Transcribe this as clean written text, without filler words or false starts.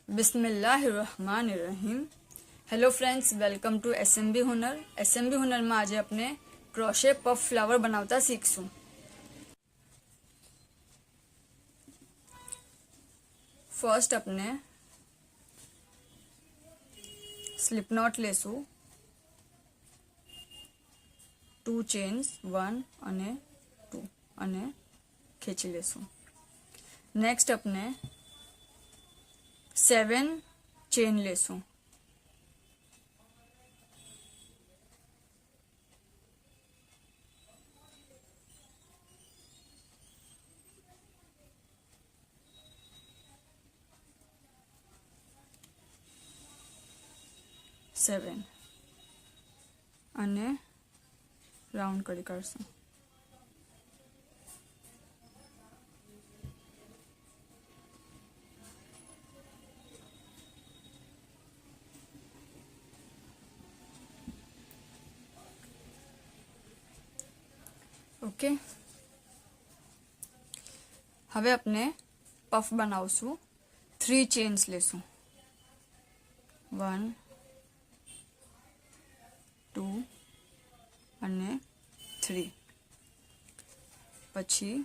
बिस्मिल्लाहिर्रहमानिर्रहीम। Hello friends, welcome to SMB Hunar. SMB Hunar में आज अपने क्रोशे पफ फ्लावर बनावता सीखशू। फर्स्ट अपने स्लिप नॉट लेसू, 2 चेन्स 1 અને 2 અને ખેંચી લેશું। नेक्स्ट अपने 7 चेन लेसू, 7 અને રાઉન્ડ કરી કાઢશું। ओके, હવે આપણે પફ બનાવશું। 3 ચેન્સ લેશું, 1 2 અને 3, પછી